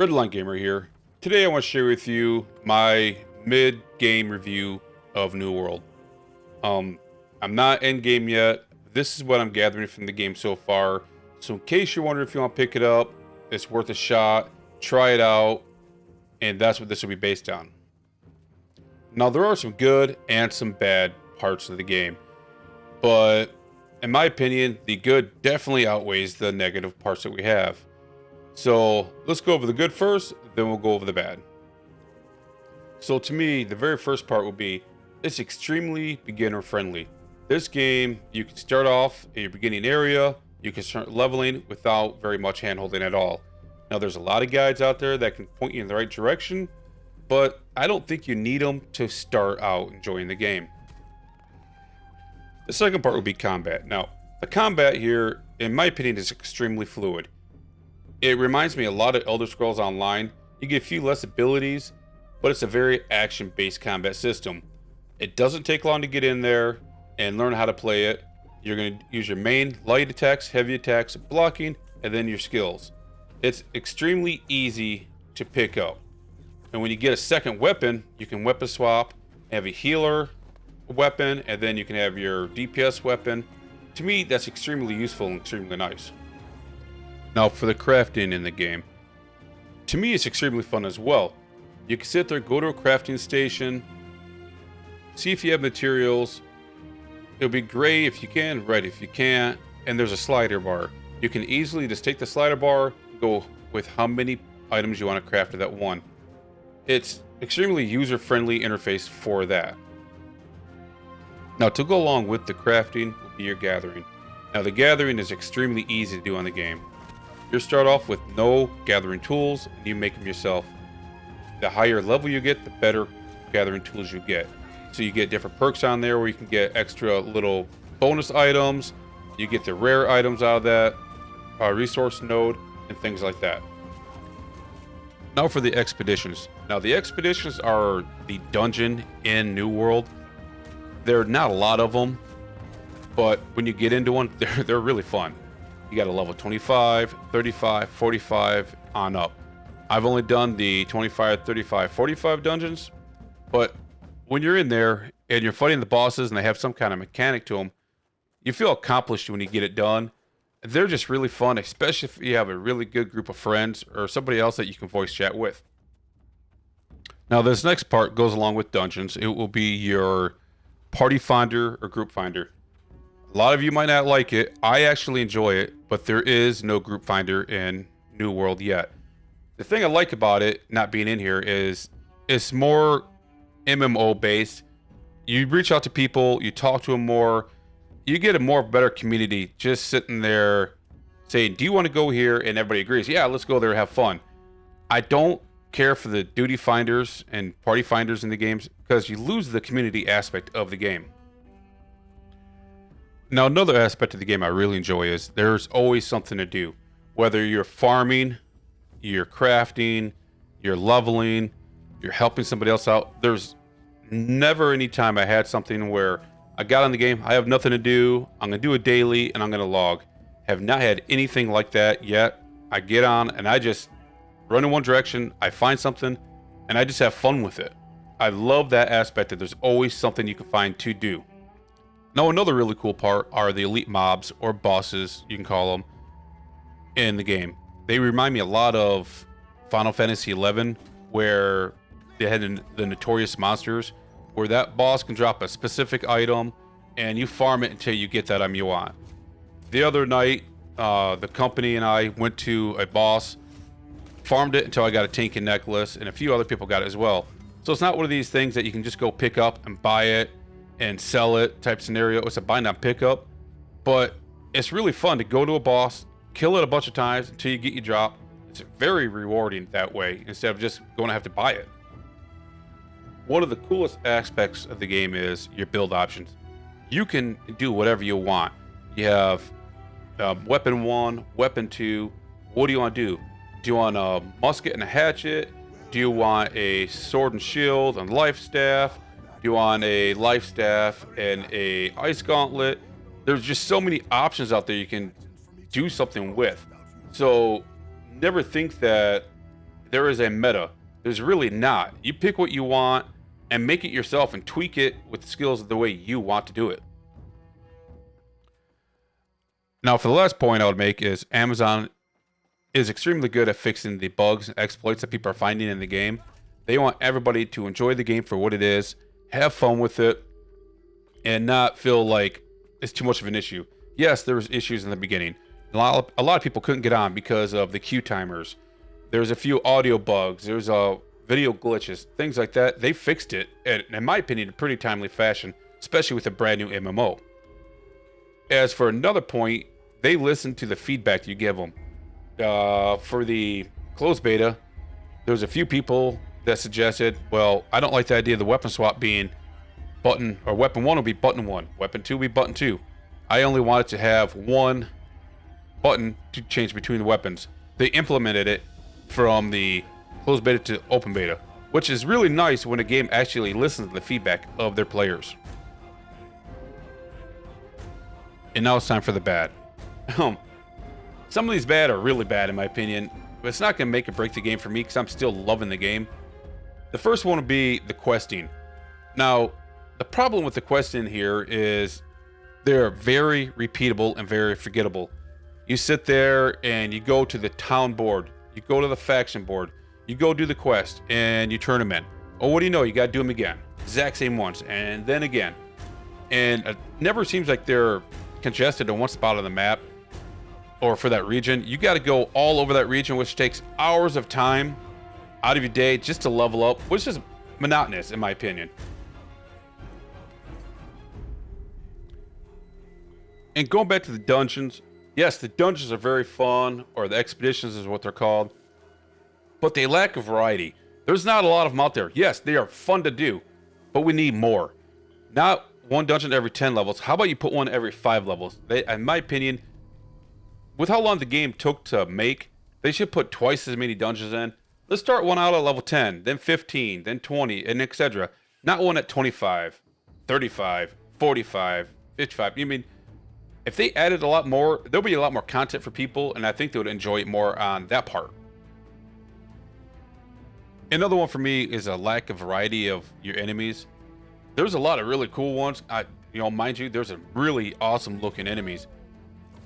Redline Gamer here. Today I want to share with you my mid-game review of New World. I'm not end game yet. This is what I'm gathering from the game so far. So in case you're wondering if you want to pick it up, it's worth a shot. Try it out, and that's what this will be based on. Now there are some good and some bad parts of the game, but in my opinion, the good definitely outweighs the negative parts that we have. So let's go over the good first, then we'll go over the bad. So to me, the very first part will be, it's extremely beginner friendly. This game, you can start off in your beginning area, you can start leveling without very much handholding at all. Now there's a lot of guides out there that can point you in the right direction, but I don't think you need them to start out enjoying the game. The second part would be combat. Now, the combat here, in my opinion, is extremely fluid. It reminds me a lot of Elder Scrolls Online. You get a few less abilities, but it's a very action-based combat system. It doesn't take long to get in there and learn how to play it. You're going to use your main light attacks, heavy attacks, blocking, and then your skills. It's extremely easy to pick up. And when you get a second weapon, you can weapon swap, have a healer weapon, and then you can have your DPS weapon. To me, that's extremely useful and extremely nice. Now for the crafting in the game. To me, it's extremely fun as well. You can sit there, go to a crafting station, see if you have materials. It'll be gray if you can, red if you can't, and there's a slider bar. You can easily just take the slider bar, go with how many items you want to craft at that one. It's extremely user-friendly interface for that. Now to go along with the crafting will be your gathering. Now the gathering is extremely easy to do on the game. You start off with no gathering tools, and you make them yourself. The higher level you get, the better gathering tools you get. So you get different perks on there where you can get extra little bonus items. You get the rare items out of that resource node and things like that. Now for the expeditions. Now the expeditions are the dungeon in New World. There are not a lot of them, but when you get into one, they're really fun. You got a level 25, 35, 45 on up. I've only done the 25, 35, 45 dungeons, but when you're in there and you're fighting the bosses and they have some kind of mechanic to them, you feel accomplished when you get it done. They're just really fun, especially if you have a really good group of friends or somebody else that you can voice chat with. Now this next part goes along with dungeons. It will be your party finder or group finder. A lot of you might not like it. I actually enjoy it, but there is no group finder in New World yet. The thing I like about it not being in here is it's more MMO based. You reach out to people, you talk to them more, you get a more better community just sitting there saying, do you want to go here? And everybody agrees, yeah, let's go there and have fun. I don't care for the duty finders and party finders in the games because you lose the community aspect of the game. Now, another aspect of the game I really enjoy is there's always something to do. Whether you're farming, you're crafting, you're leveling, you're helping somebody else out. There's never any time I had something where I got on the game, I have nothing to do, I'm going to do a daily, and I'm going to log. Have not had anything like that yet. I get on, and I just run in one direction, I find something, and I just have fun with it. I love that aspect that there's always something you can find to do. Now, another really cool part are the elite mobs, or bosses, you can call them, in the game. They remind me a lot of Final Fantasy XI, where they had the notorious monsters, where that boss can drop a specific item, and you farm it until you get that item you want. The other night, the company and I went to a boss, farmed it until I got a Tinkin necklace, and a few other people got it as well. So it's not one of these things that you can just go pick up and buy it, and sell it type scenario. It's a buy now pickup, but it's really fun to go to a boss, kill it a bunch of times until you get your drop. It's very rewarding that way instead of just going to have to buy it. One of the coolest aspects of the game is your build options. You can do whatever you want. You have weapon 1, weapon 2. What do you want to do? Do you want a musket and a hatchet? Do you want a sword and shield and life staff? You want a life staff and a ice gauntlet? There's just so many options out there you can do something with. So never think that there is a meta. There's really not. You pick what you want and make it yourself and tweak it with the skills the way you want to do it. Now, for the last point I would make is Amazon is extremely good at fixing the bugs and exploits that people are finding in the game. They want everybody to enjoy the game for what it is, have fun with it, and not feel like it's too much of an issue. Yes, there was issues in the beginning. A lot of people couldn't get on because of the queue timers. There's a few audio bugs. There's video glitches, things like that. They fixed it, in my opinion, in a pretty timely fashion, especially with a brand new MMO. As for another point, they listen to the feedback you give them. For the closed beta, there's a few people that suggested, well, I don't like the idea of the weapon swap being button, or weapon 1 will be button 1, weapon 2 will be button 2. I only wanted to have one button to change between the weapons. They implemented it from the closed beta to open beta, which is really nice when a game actually listens to the feedback of their players. And now it's time for the bad. Some of these bad are really bad in my opinion, but it's not going to make or break the game for me because I'm still loving the game. The first one would be the questing. Now, the problem with the questing here is they're very repeatable and very forgettable. You sit there and you go to the town board, you go to the faction board, you go do the quest, and you turn them in. Oh, what do you know? You got to do them again. Exact same ones, and then again. And it never seems like they're congested in one spot on the map or for that region. You got to go all over that region, which takes hours of time out of your day just to level up, which is monotonous in my opinion. And going back to the dungeons, yes, the dungeons are very fun, or the expeditions is what they're called, but they lack a variety. There's not a lot of them out there. Yes, they are fun to do, but we need more. Not one dungeon every 10 levels. How about you put one every 5 levels? In my opinion, with how long the game took to make, they should put twice as many dungeons in. Let's start one out at level 10, then 15, then 20, and etc. Not one at 25, 35, 45, 55. You mean, if they added a lot more, there'll be a lot more content for people, and I think they would enjoy it more on that part. Another one for me is a lack of variety of your enemies. There's a lot of really cool ones. Mind you, there's a really awesome looking enemies,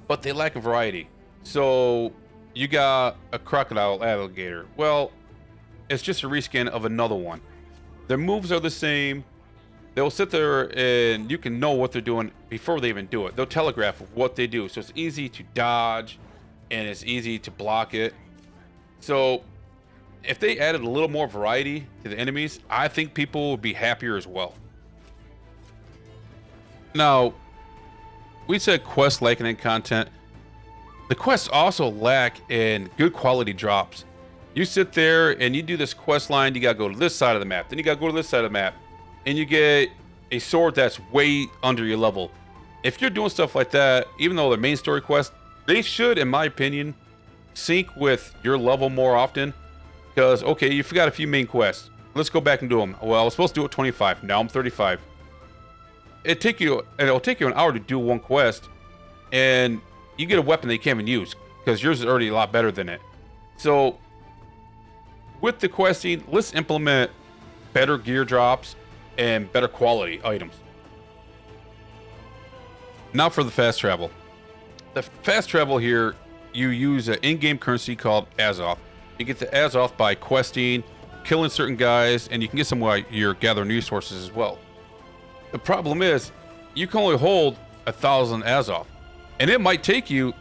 but they lack a variety. So you got a crocodile alligator. Well, it's just a reskin of another one. Their moves are the same. They'll sit there and you can know what they're doing before they even do it. They'll telegraph what they do. So it's easy to dodge and it's easy to block it. So if they added a little more variety to the enemies, I think people would be happier as well. Now, we said quest lacking in content. The quests also lack in good quality drops. You sit there and you do this quest line, you gotta go to this side of the map, then you gotta go to this side of the map, and you get a sword that's way under your level. If you're doing stuff like that, even though they're main story quests, they should, in my opinion, sync with your level more often. Because, okay, you forgot a few main quests. Let's go back and do them. Well, I was supposed to do it 25. Now I'm 35. It'll take you an hour to do one quest, and you get a weapon that you can't even use because yours is already a lot better than it. So, with the questing, let's implement better gear drops and better quality items. Now for the fast travel. The fast travel here, you use an in-game currency called Azoth. You get the Azoth by questing, killing certain guys, and you can get some while you're gathering resources as well. The problem is, you can only hold 1,000 Azoth, and it might take you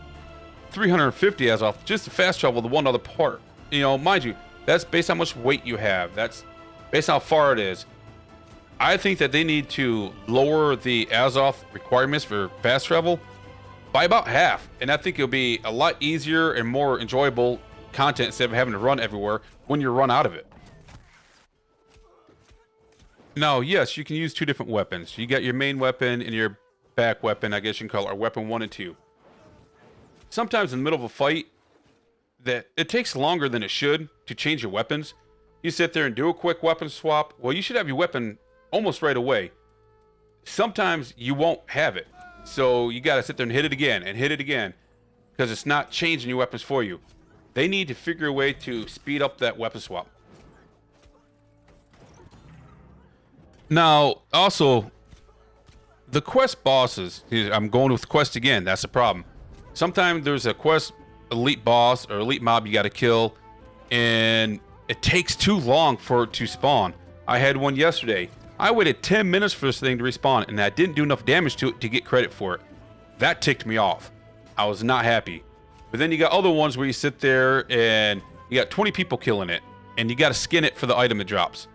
350 Azoth just to fast travel to one other part. Mind you, that's based on how much weight you have. That's based on how far it is. I think that they need to lower the Azoth requirements for fast travel by about half, and I think it'll be a lot easier and more enjoyable content instead of having to run everywhere when you run out of it. Now, yes, you can use two different weapons. You got your main weapon and your back weapon, I guess you can call it, or weapon 1 and 2. Sometimes in the middle of a fight, that it takes longer than it should to change your weapons. You sit there and do a quick weapon swap. Well, you should have your weapon almost right away. Sometimes you won't have it. So you got to sit there and hit it again because it's not changing your weapons for you. They need to figure a way to speed up that weapon swap. Now, also, the quest bosses, I'm going with quest again, that's the problem. Sometimes there's a quest elite boss or elite mob you got to kill, and it takes too long for it to spawn. I had one yesterday. I waited 10 minutes for this thing to respawn, and I didn't do enough damage to it to get credit for it. That ticked me off. I was not happy. But then you got other ones where you sit there and you got 20 people killing it, and you got to skin it for the item it drops.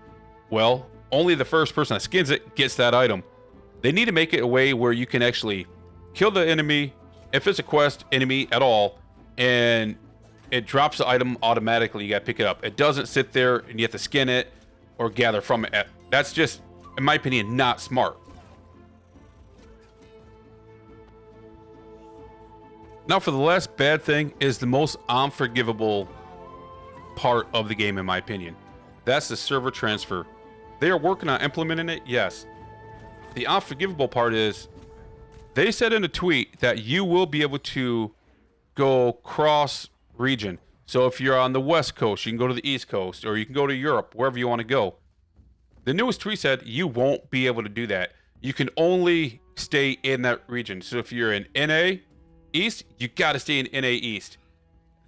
Well, only the first person that skins it gets that item. They need to make it a way where you can actually kill the enemy, if it's a quest enemy at all, and it drops the item automatically. You got to pick it up. It doesn't sit there and you have to skin it or gather from it. That's just, in my opinion, not smart. Now, for the last bad thing is the most unforgivable part of the game, in my opinion. That's the server transfer. They are working on implementing it, yes. The unforgivable part is they said in a tweet that you will be able to go cross region. So if you're on the West Coast, you can go to the East Coast, or you can go to Europe, wherever you want to go. The newest tweet said you won't be able to do that. You can only stay in that region. So if you're in NA East, you got to stay in NA East.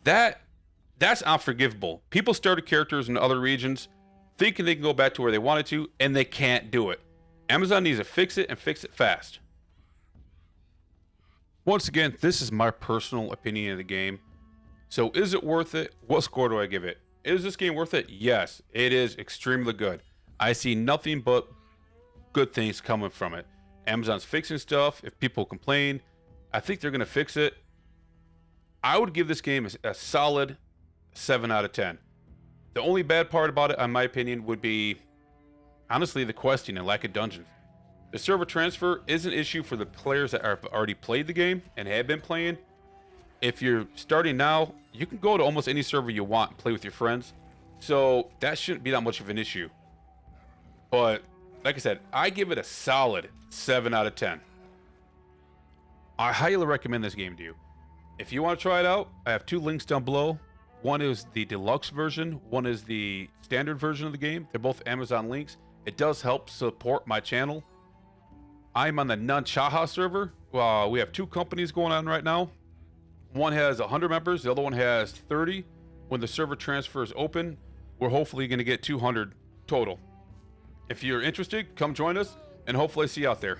That's unforgivable. People started characters in other regions thinking they can go back to where they wanted to, and they can't do it. Amazon needs to fix it and fix it fast. Once again, this is my personal opinion of the game. So is it worth it? What score do I give it? Is this game worth it? Yes, it is extremely good. I see nothing but good things coming from it. Amazon's fixing stuff. If people complain, I think they're going to fix it. I would give this game a solid 7 out of 10. The only bad part about it, in my opinion, would be, honestly, the questing and lack of dungeons. The server transfer is an issue for the players that have already played the game and have been playing. If you're starting now, you can go to almost any server you want and play with your friends. So that shouldn't be that much of an issue. But like I said, I give it a solid 7 out of 10. I highly recommend this game to you. If you want to try it out, I have 2 links down below. One is the deluxe version. One is the standard version of the game. They're both Amazon links. It does help support my channel. I'm on the Chaha server. We have 2 companies going on right now. One has 100 members. The other one has 30. When the server transfer is open, we're hopefully going to get 200 total. If you're interested, come join us, and hopefully see you out there.